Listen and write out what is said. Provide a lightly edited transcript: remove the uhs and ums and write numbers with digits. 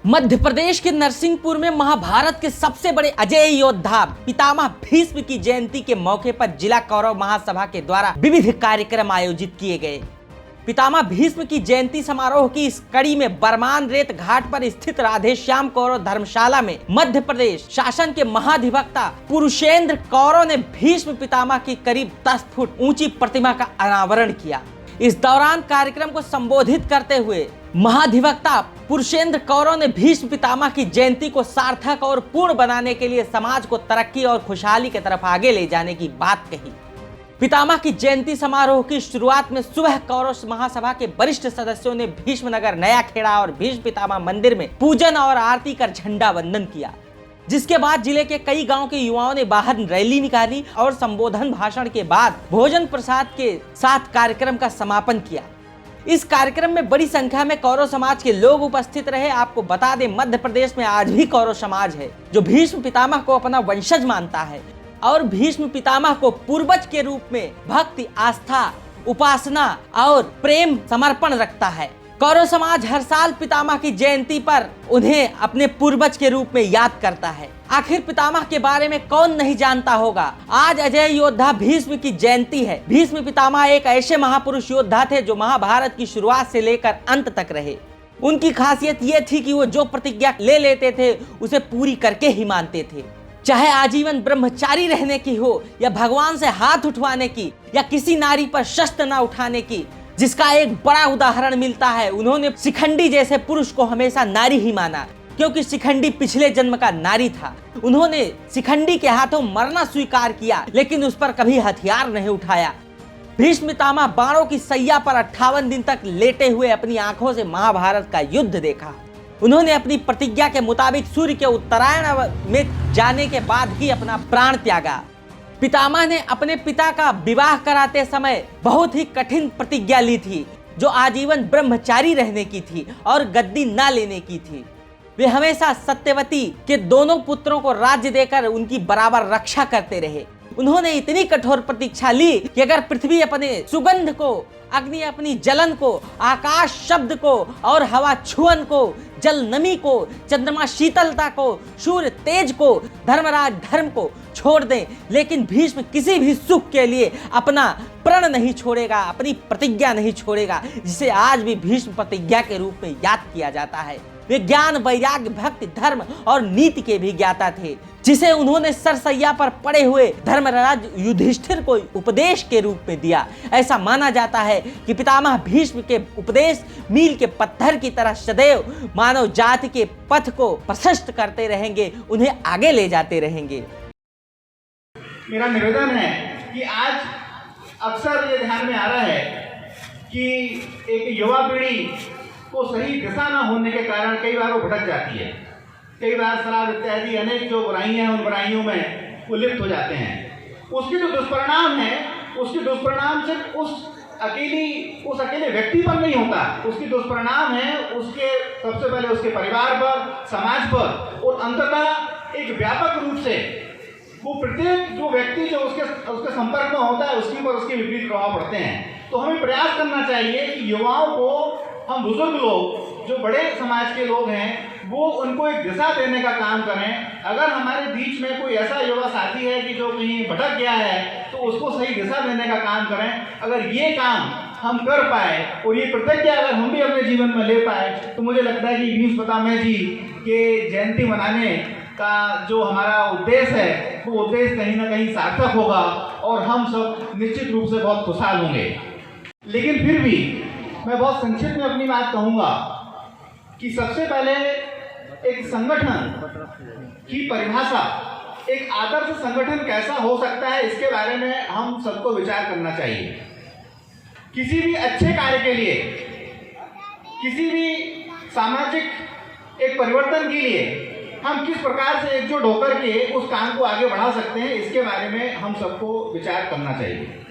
मध्य प्रदेश के नरसिंहपुर में महाभारत के सबसे बड़े अजेय योद्धा पितामह भीष्म की जयंती के मौके पर जिला कौरव महासभा के द्वारा विविध कार्यक्रम आयोजित किए गए। पितामह भीष्म की जयंती समारोह की इस कड़ी में बरमान रेत घाट पर स्थित राधेश्याम कौरव धर्मशाला में मध्य प्रदेश शासन के महाधिवक्ता पुरुषेंद्र कौरव ने भीष्म पितामह की करीब 10 फुट ऊंची प्रतिमा का अनावरण किया। इस दौरान कार्यक्रम को संबोधित करते हुए महाधिवक्ता पुरुषेंद्र कौरव ने भीष्म पितामह की जयंती को सार्थक और पूर्ण बनाने के लिए समाज को तरक्की और खुशहाली की तरफ आगे ले जाने की बात कही। पितामह की जयंती समारोह की शुरुआत में सुबह कौरव महासभा के वरिष्ठ सदस्यों ने भीष्मनगर नया खेड़ा और भीष्म पितामह मंदिर में पूजन और आरती कर झंडा वंदन किया, जिसके बाद जिले के कई गांव के युवाओं ने बाहर रैली निकाली और संबोधन भाषण के बाद भोजन प्रसाद के साथ कार्यक्रम का समापन किया। इस कार्यक्रम में बड़ी संख्या में कौरव समाज के लोग उपस्थित रहे। आपको बता दें, मध्य प्रदेश में आज भी कौरव समाज है जो भीष्म पितामह को अपना वंशज मानता है और भीष्म पितामह को पूर्वज के रूप में भक्ति, आस्था, उपासना और प्रेम समर्पण रखता है। कौरव समाज हर साल पितामह की जयंती पर उन्हें अपने पूर्वज के रूप में याद करता है। आखिर पितामह के बारे में कौन नहीं जानता होगा। आज अजय योद्धा भीष्म की जयंती है। भीष्म पितामह एक ऐसे महापुरुष योद्धा थे जो महाभारत की शुरुआत से लेकर अंत तक रहे। उनकी खासियत ये थी कि वो जो प्रतिज्ञा ले लेते थे उसे पूरी करके ही मानते थे, चाहे आजीवन ब्रह्मचारी रहने की हो या भगवान से हाथ उठवाने की या किसी नारी पर शस्त्र न उठाने की, जिसका एक बड़ा उदाहरण मिलता है। उन्होंने शिखंडी जैसे पुरुष को हमेशा नारी ही माना, क्योंकि शिखंडी पिछले जन्म का नारी था। उन्होंने शिखंडी के हाथों मरना स्वीकार किया, लेकिन उस पर कभी हथियार नहीं उठाया। भीष्म पितामह बाणों की सैया पर 58 दिन तक लेटे हुए अपनी आंखों से महाभारत का युद्ध देखा। उन्होंने अपनी प्रतिज्ञा के मुताबिक सूर्य के उत्तरायण में जाने के बाद ही अपना प्राण त्यागा। पितामह ने अपने पिता का विवाह कराते समय बहुत ही कठिन प्रतिज्ञा ली थी, जो आजीवन ब्रह्मचारी रहने की थी और गद्दी न लेने की थी। वे हमेशा सत्यवती के दोनों पुत्रों को राज्य देकर उनकी बराबर रक्षा करते रहे। उन्होंने इतनी कठोर प्रतीक्षा ली कि अगर पृथ्वी अपने सुगंध को, अग्नि अपनी जलन को, आकाश शब्द को और हवा छुअन को, जल नमी को, चंद्रमा शीतलता को, सूर्य तेज को, धर्मराज धर्म को छोड़ दें, लेकिन भीष्म किसी भी सुख के लिए अपना प्रण नहीं छोड़ेगा, अपनी प्रतिज्ञा नहीं छोड़ेगा, जिसे आज भी भीष्म प्रतिज्ञा के रूप में याद किया जाता है। वे ज्ञान, वैराग्य, भक्ति, धर्म और नीति के भी ज्ञाता थे, जिसे उन्होंने सरसैया पर पड़े हुए धर्मराज युधिष्ठिर को उपदेश के रूप में दिया। ऐसा माना जाता है कि पितामह भीष्म के उपदेश मील के पत्थर की तरह सदैव मानव जाति के पथ को प्रशस्त करते रहेंगे, उन्हें आगे ले जाते रहेंगे। मेरा निवेदन है कि आज अक्सर ये ध्यान में आ रहा है कि एक युवा पीढ़ी को सही दिशा न होने के कारण कई बार वो भटक जाती है। कई बार शराब इत्यादि अनेक जो बुराइयां हैं उन बुराइयों में वो लिप्त हो जाते हैं। उसके जो दुष्परिणाम है, उसके दुष्परिणाम सिर्फ उस अकेले व्यक्ति पर नहीं होता, उसकी दुष्परिणाम है उसके सबसे पहले उसके परिवार पर, समाज पर और अंततः एक व्यापक रूप से वो प्रत्येक जो व्यक्ति जो उसके संपर्क में होता है उसके ऊपर उसके विपरीत प्रभाव पड़ते हैं। तो हमें प्रयास करना चाहिए कि युवाओं को, हम बुजुर्ग लोग जो बड़े समाज के लोग हैं, वो उनको एक दिशा देने का काम करें। अगर हमारे बीच में कोई ऐसा युवा साथी है कि जो कहीं भटक गया है तो उसको सही दिशा देने का काम करें। अगर ये काम हम कर पाए और ये प्रतिज्ञा अगर हम भी अपने जीवन में ले पाए तो मुझे लगता है कि भीष्म पितामह जी के जयंती मनाने का जो हमारा उद्देश्य है वो उद्देश्य कहीं ना कहीं सार्थक होगा और हम सब निश्चित रूप से बहुत खुशहाल होंगे। लेकिन फिर भी मैं बहुत संक्षिप्त में अपनी बात कहूँगा कि सबसे पहले एक संगठन की परिभाषा, एक आदर्श संगठन कैसा हो सकता है, इसके बारे में हम सबको विचार करना चाहिए। किसी भी अच्छे कार्य के लिए, किसी भी सामाजिक एक परिवर्तन के लिए हम किस प्रकार से एकजुट होकर के उस काम को आगे बढ़ा सकते हैं, इसके बारे में हम सबको विचार करना चाहिए।